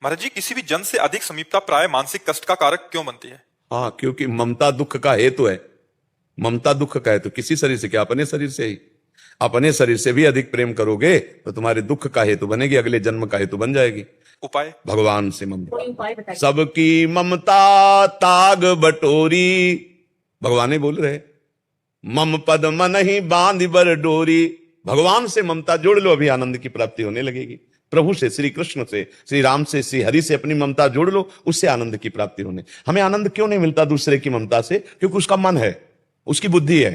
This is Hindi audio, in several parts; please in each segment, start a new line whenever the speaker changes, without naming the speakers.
महाराज जी, किसी भी जन से अधिक समीपता प्राय मानसिक कष्ट का कारक क्यों बनती है?
हाँ, क्योंकि ममता दुख का हेतु है। ममता दुख का हेतु किसी शरीर से क्या, अपने शरीर से ही। अपने शरीर से भी अधिक प्रेम करोगे तो तुम्हारे दुख का हेतु बनेगी, अगले जन्म का हेतु बन जाएगी।
उपाय?
भगवान से ममता।
कोई उपाय बताइए।
सबकी ममता ताग बटोरी, भगवान ही बोल रहे, मम पद मन ही बांध बर डोरी। भगवान से ममता जोड़ लो, अभी आनंद की प्राप्ति होने लगेगी। प्रभु से, श्री कृष्ण से, श्री राम से, श्री हरि से अपनी ममता जोड़ लो, उससे आनंद की प्राप्ति होने। हमें आनंद क्यों नहीं मिलता दूसरे की ममता से? क्योंकि उसका मन है, उसकी बुद्धि है।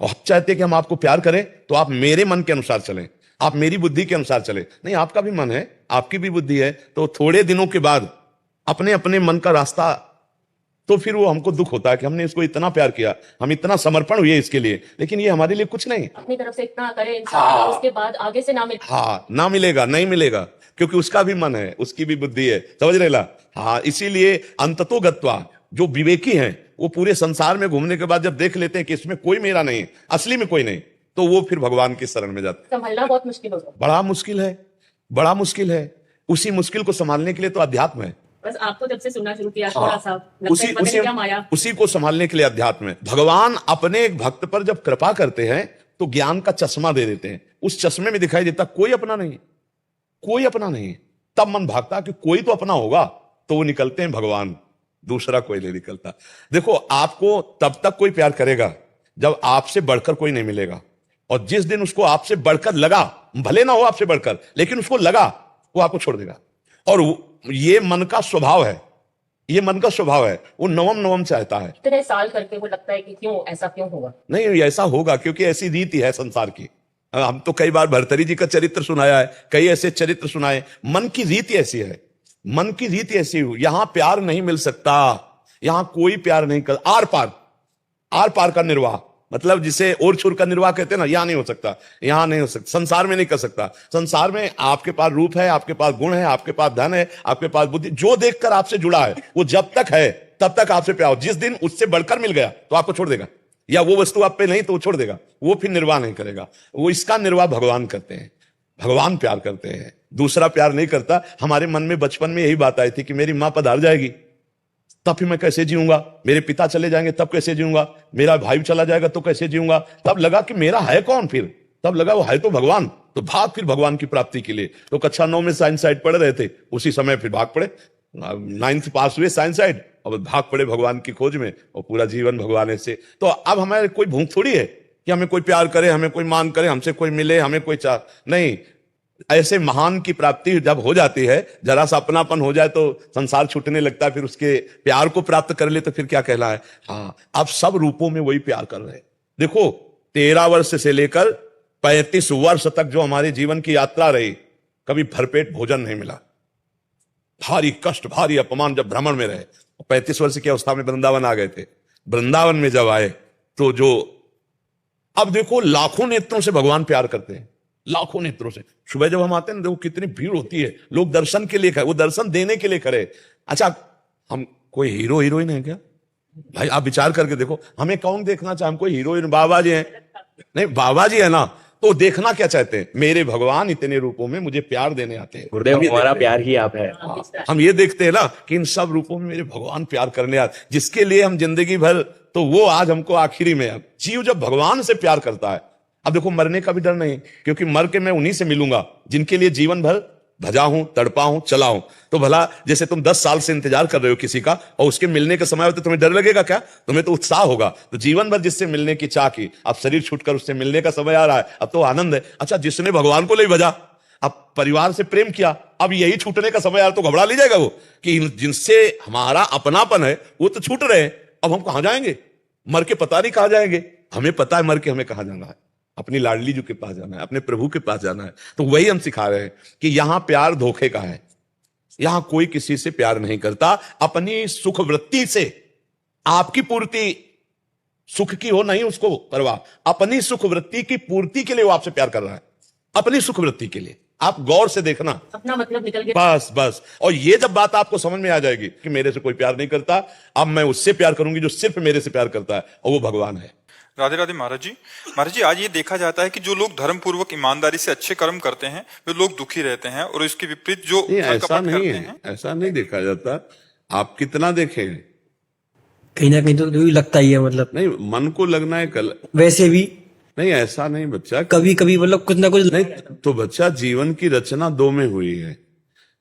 और हम चाहते हैं कि हम आपको प्यार करें तो आप मेरे मन के अनुसार चलें, आप मेरी बुद्धि के अनुसार चलें। नहीं, आपका भी मन है, आपकी भी बुद्धि है, तो थोड़े दिनों के बाद अपने अपने मन का रास्ता, तो फिर वो हमको दुख होता है कि हमने इसको इतना प्यार किया, हम इतना समर्पण हुए इसके लिए, लेकिन ये हमारे लिए कुछ नहीं।
अपनी तरफ से इतना करे इंसान, उसके बाद आगे से ना मिले।
हाँ, ना मिलेगा, नहीं मिलेगा, क्योंकि उसका भी मन है, उसकी भी बुद्धि है, समझ रहे ला? हाँ, इसीलिए अंततो गत्वा जो विवेकी हैं वो पूरे संसार में घूमने के बाद जब देख लेते हैं कि इसमें कोई मेरा नहीं, असली में कोई नहीं, तो वो फिर भगवान की शरण में जाते हैं।
संभलना बहुत मुश्किल होता है।
बड़ा मुश्किल है, बड़ा मुश्किल है। उसी मुश्किल को संभालने के लिए तो अध्यात्म है।
बस आपको जब से सुनना शुरू किया
हाँ,
थोड़ा सा क्या माया।
उसी को संभालने के लिए अध्यात्म है। भगवान अपने एक भक्त पर जब कृपा करते हैं तो ज्ञान का चश्मा दे देते हैं। उस चश्मे में दिखाई देता कोई अपना नहीं, कोई अपना नहीं। तब मन भागता कि कोई तो अपना होगा, तो वो निकलते हैं भगवान, दूसरा कोई नहीं निकलता। देखो, आपको तब तक कोई प्यार करेगा जब आपसे बढ़कर कोई नहीं मिलेगा, और जिस दिन उसको आपसे बढ़कर लगा, भले ना हो आपसे बढ़कर, लेकिन उसको लगा, वो आपको छोड़ देगा। और ये मन का स्वभाव है, ये मन का स्वभाव है, वो नवम नवम चाहता है।
इतने साल करके वो लगता है कि क्यों ऐसा क्यों होगा।
नहीं, ऐसा होगा क्योंकि ऐसी रीति है संसार की। हम तो कई बार भर्तरी जी का चरित्र सुनाया है, कई ऐसे चरित्र सुनाए। मन की रीति ऐसी है, मन की रीति ऐसी हो। यहां प्यार नहीं मिल सकता, यहां कोई प्यार नहीं कर, आर पार का निर्वाह, मतलब जिसे और छोर का निर्वाह कहते हैं ना, यहां नहीं हो सकता, यहां नहीं हो सकता, संसार में नहीं कर सकता। संसार में आपके पास रूप है, आपके पास गुण है, आपके पास धन है, आपके पास बुद्धि, जो देखकर आपसे जुड़ा है वो जब तक है तब तक आपसे प्यार। जिस दिन उससे बढ़कर मिल गया तो आपको छोड़ देगा, या वो वस्तु आप पे नहीं तो वो छोड़ देगा, वो फिर निर्वाह नहीं करेगा। वो इसका निर्वाह भगवान करते हैं, भगवान प्यार करते हैं, दूसरा प्यार नहीं करता। हमारे मन में बचपन में यही बात आई थी कि मेरी मां पधार जाएगी तब फिर मैं कैसे जीऊंगा, मेरे पिता चले जाएंगे तब कैसे जीऊंगा, मेरा भाई चला जाएगा तो कैसे जीऊंगा। तब लगा कि मेरा है कौन, फिर तब लगा वो है तो भगवान, तो भाग फिर भगवान की प्राप्ति के लिए। तो कक्षा 9 में साइंस साइड पढ़ रहे थे, उसी समय फिर भाग पड़े, 9th पास हुए साइंस साइड, और भाग पड़े भगवान की खोज में, और पूरा जीवन भगवान से। तो अब हमारे कोई भूख थोड़ी है कि हमें कोई प्यार करे, हमें कोई मान करे, हमसे कोई मिले, हमें कोई चाह नहीं। ऐसे महान की प्राप्ति जब हो जाती है, जरा सा अपनापन हो जाए तो संसार छूटने लगता है, फिर उसके प्यार को प्राप्त कर ले तो फिर क्या कहला है। हाँ, अब सब रूपों में वही प्यार कर रहे हैं। देखो, 13 वर्ष से लेकर 35 वर्ष तक जो हमारे जीवन की यात्रा रही, कभी भरपेट भोजन नहीं मिला, भारी कष्ट, भारी अपमान जब भ्रमण में रहे। 35 वर्ष की अवस्था में वृंदावन आ गए थे। वृंदावन में जब आए तो जो, अब देखो, लाखों नेत्रों से भगवान प्यार करते हैं, लाखों नेत्रों से। सुबह जब हम आते हैं ना, देखो कितनी भीड़ होती है, लोग दर्शन के लिए खड़े, वो दर्शन देने के लिए खड़े। अच्छा, हम कोई हीरो हीरोइन है क्या भाई? आप विचार करके देखो, हमें कौन देखना चाहे? हम कोई हीरोइन बाबा जी हैं? नहीं, बाबा जी है ना, तो देखना क्या चाहते हैं? मेरे भगवान इतने रूपों में मुझे प्यार देने आते हैं।
गुरुदेव, हमारा प्यार ही आप है।
हम ये देखते हैं ना कि इन सब रूपों में मेरे भगवान प्यार करने आते, जिसके लिए हम जिंदगी भर, तो वो आज हमको आखिरी में। जीव जब भगवान से प्यार करता है, अब देखो, मरने का भी डर नहीं, क्योंकि मर के मैं उन्हीं से मिलूंगा जिनके लिए जीवन भर भजा हूं, तड़पा हूं, चला हूं। तो भला जैसे तुम 10 साल से इंतजार कर रहे हो किसी का, और उसके मिलने के समय होते तुम्हें डर लगेगा क्या? तुम्हें तो उत्साह होगा। तो जीवन भर जिससे मिलने की चाह की, अब शरीर छूटकर उससे मिलने का समय आ रहा है, अब तो आनंद है। अच्छा, जिसने भगवान को ले भजा, अब परिवार से प्रेम किया, अब यही छूटने का समय आ रहा, तो घबरा ली जाएगा वो कि जिनसे हमारा अपनापन है वो तो छूट रहे हैं, अब हम कहां जाएंगे? मर के पता नहीं कहां जाएंगे। हमें पता है मर के हमें कहां जाना है, अपनी लाडली जी के पास जाना है, अपने प्रभु के पास जाना है। तो वही हम सिखा रहे हैं कि यहां प्यार धोखे का है, यहां कोई किसी से प्यार नहीं करता। अपनी सुख वृत्ति से, आपकी पूर्ति सुख की हो नहीं उसको परवाह, अपनी सुख वृत्ति की पूर्ति के लिए वो आपसे प्यार कर रहा है, अपनी सुख वृत्ति के लिए। आप गौर से देखना,
अपना मतलब निकल गया।
बस। और ये जब बात आपको समझ में आ जाएगी कि मेरे से कोई प्यार नहीं करता, अब मैं उससे प्यार करूंगी जो सिर्फ मेरे से प्यार करता है, और वो भगवान है।
राधे राधे महाराज जी आज ये देखा जाता है कि जो लोग धर्म पूर्वक ईमानदारी से अच्छे कर्म करते हैं वे लोग दुखी रहते हैं और इसके विपरीत जो
नहीं,
छल
ऐसा
कपट
नहीं
करते
है,
हैं
ऐसा नहीं देखा जाता। आप कितना देखें,
कहीं ना कहीं तो यही लगता ही है, मतलब
नहीं मन को लगना है कल,
वैसे भी
नहीं ऐसा नहीं बच्चा,
कभी कभी मतलब कुछ ना कुछ
नहीं तो बच्चा जीवन की रचना दो में हुई है।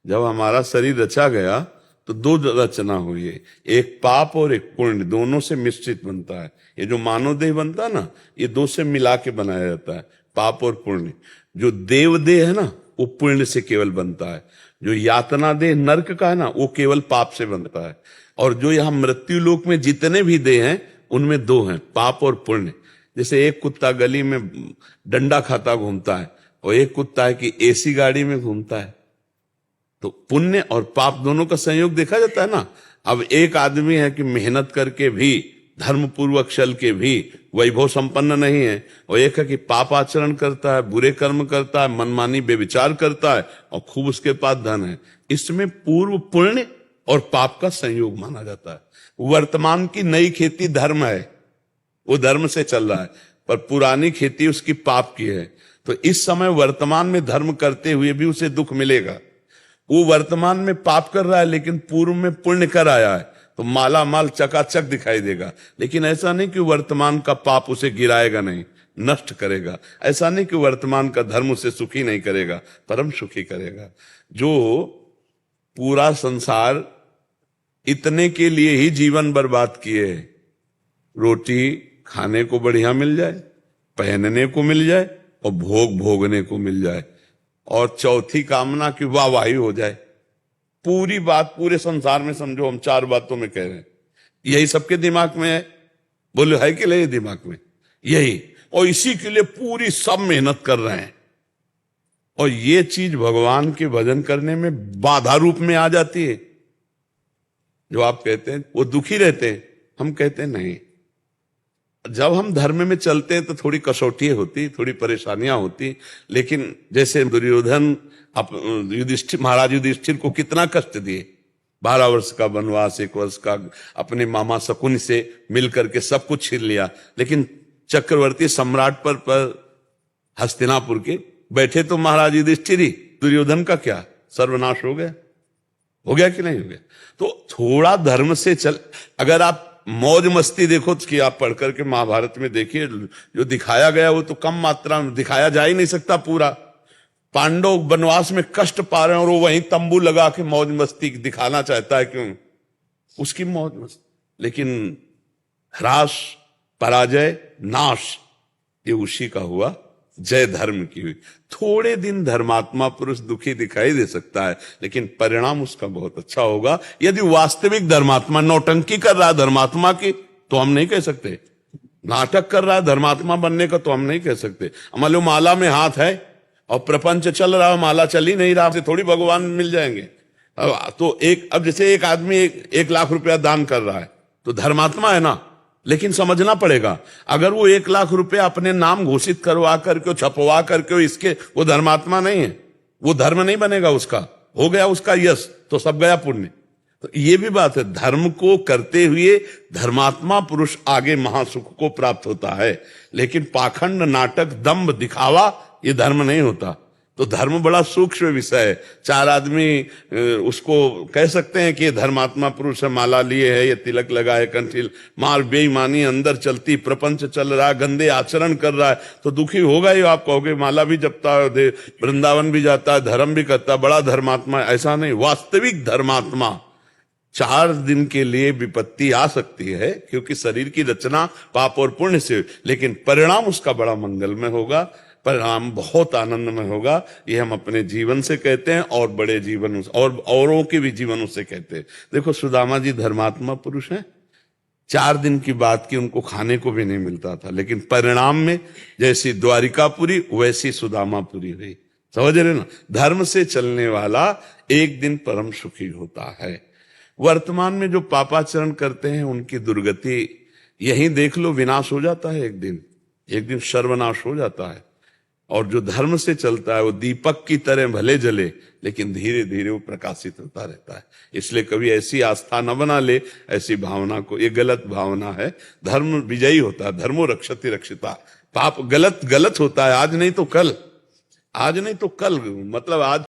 जब हमारा शरीर रचा गया तो दो रचना हुई है, एक पाप और एक पुण्य, दोनों से मिश्रित बनता है। ये जो मानव देह बनता है ना, ये दो से मिला के बनाया जाता है, पाप और पुण्य। जो देव देह है ना, वो पुण्य से केवल बनता है। जो यातना देह नरक का है ना, वो केवल पाप से बनता है। और जो यहाँ मृत्यु लोक में जितने भी देह हैं, उनमें दो हैं, पाप और पुण्य। जैसे एक कुत्ता गली में डंडा खाता घूमता है और एक कुत्ता है कि एसी गाड़ी में घूमता है, तो पुण्य और पाप दोनों का संयोग देखा जाता है ना। अब एक आदमी है कि मेहनत करके भी, धर्म पूर्वक चल के भी वैभव संपन्न नहीं है, और एक है कि पाप आचरण करता है, बुरे कर्म करता है, मनमानी बेविचार करता है और खूब उसके पास धन है। इसमें पूर्व पुण्य और पाप का संयोग माना जाता है। वर्तमान की नई खेती धर्म है, वो धर्म से चल रहा है, पर पुरानी खेती उसकी पाप की है। तो इस समय वर्तमान में धर्म करते हुए भी उसे दुख मिलेगा। वो वर्तमान में पाप कर रहा है लेकिन पूर्व में पुण्य कर आया है, तो माला माल चकाचक दिखाई देगा। लेकिन ऐसा नहीं कि वर्तमान का पाप उसे गिराएगा नहीं, नष्ट करेगा। ऐसा नहीं कि वर्तमान का धर्म उसे सुखी नहीं करेगा, परम सुखी करेगा। जो पूरा संसार इतने के लिए ही जीवन बर्बाद किए, रोटी खाने को बढ़िया मिल जाए, पहनने को मिल जाए और भोग भोगने को मिल जाए, और चौथी कामना की वाहवाही हो जाए। पूरी बात पूरे संसार में समझो हम चार बातों में कह रहे हैं, यही सबके दिमाग में है। बोले है कि नहीं दिमाग में यही, और इसी के लिए पूरी सब मेहनत कर रहे हैं। और ये चीज भगवान के भजन करने में बाधा रूप में आ जाती है। जो आप कहते हैं वो दुखी रहते हैं, हम कहते हैं नहीं। जब हम धर्म में चलते हैं तो थोड़ी कसौटी होती, थोड़ी परेशानियां होती, लेकिन जैसे दुर्योधन युधिष्ठिर, महाराज युधिष्ठिर को कितना कष्ट दिए, 12 वर्ष का वनवास, 1 वर्ष का अपने मामा शकुनि से मिल करके सब कुछ छीन लिया, लेकिन चक्रवर्ती सम्राट पर हस्तिनापुर के बैठे तो महाराज युधिष्ठिर ही। दुर्योधन का क्या सर्वनाश हो गया कि नहीं हो गया? तो थोड़ा धर्म से चल, अगर आप मौज मस्ती देखो कि आप पढ़ करके महाभारत में देखिए, जो दिखाया गया वो तो कम मात्रा में दिखाया जा ही नहीं सकता पूरा। पांडव वनवास में कष्ट पा रहे हैं और वो वहीं तंबू लगा के मौज मस्ती दिखाना चाहता है, क्यों? उसकी मौज मस्ती। लेकिन ह्रास, पराजय, नाश, ये उसी का हुआ, जय धर्म की हुई। थोड़े दिन धर्मात्मा पुरुष दुखी दिखाई दे सकता है, लेकिन परिणाम उसका बहुत अच्छा होगा। यदि वास्तविक धर्मात्मा नौटंकी कर रहा है धर्मात्मा की, तो हम नहीं कह सकते। नाटक कर रहा है धर्मात्मा बनने का, तो हम नहीं कह सकते। मान लो माला में हाथ है और प्रपंच चल रहा है, माला चल ही नहीं रहा, से थोड़ी भगवान मिल जाएंगे। तो अब जैसे एक आदमी 1 लाख रुपया दान कर रहा है, तो धर्मात्मा है ना, लेकिन समझना पड़ेगा, अगर वो 1 लाख रुपया अपने नाम घोषित करवा करके, छपवा करके, इसके वो धर्मात्मा नहीं है, वो धर्म नहीं बनेगा उसका। हो गया उसका यश, तो सब गया पुण्य। तो ये भी बात है, धर्म को करते हुए धर्मात्मा पुरुष आगे महासुख को प्राप्त होता है। लेकिन पाखंड, नाटक, दंभ, दिखावा, ये धर्म नहीं होता। तो धर्म बड़ा सूक्ष्म विषय है। 4 आदमी उसको कह सकते हैं कि ये धर्मात्मा पुरुष है, माला लिए है, ये तिलक लगा है, कंठील, माल बेईमानी अंदर चलती, प्रपंच चल रहा है, गंदे आचरण कर रहा है, तो दुखी होगा ही। आप कहोगे माला भी जपता है, वृंदावन भी जाता है, धर्म भी करता है, बड़ा धर्मात्मा है। ऐसा नहीं। वास्तविक धर्मात्मा 4 दिन के लिए विपत्ति आ सकती है, क्योंकि शरीर की रचना पाप और पुण्य से, लेकिन परिणाम उसका बड़ा मंगलमय होगा, परिणाम बहुत आनंदमय होगा। ये हम अपने जीवन से कहते हैं, और बड़े जीवन और औरों के भी जीवनों से कहते हैं। देखो सुदामा जी धर्मात्मा पुरुष हैं, 4 दिन की बात की, उनको खाने को भी नहीं मिलता था, लेकिन परिणाम में जैसी द्वारिकापुरी वैसी सुदामापुरी हुई। समझ रहे ना? धर्म से चलने वाला एक दिन परम सुखी होता है। वर्तमान में जो पापाचरण करते हैं उनकी दुर्गति यहीं देख लो, विनाश हो जाता है। एक दिन सर्वनाश हो जाता है। और जो धर्म से चलता है वो दीपक की तरह भले जले, लेकिन धीरे धीरे वो प्रकाशित होता रहता है। इसलिए कभी ऐसी आस्था न बना ले, ऐसी भावना को, ये गलत भावना है। धर्म विजयी होता है, धर्मो रक्षति रक्षिता। पाप गलत गलत होता है, आज नहीं तो कल, आज नहीं तो कल, मतलब आज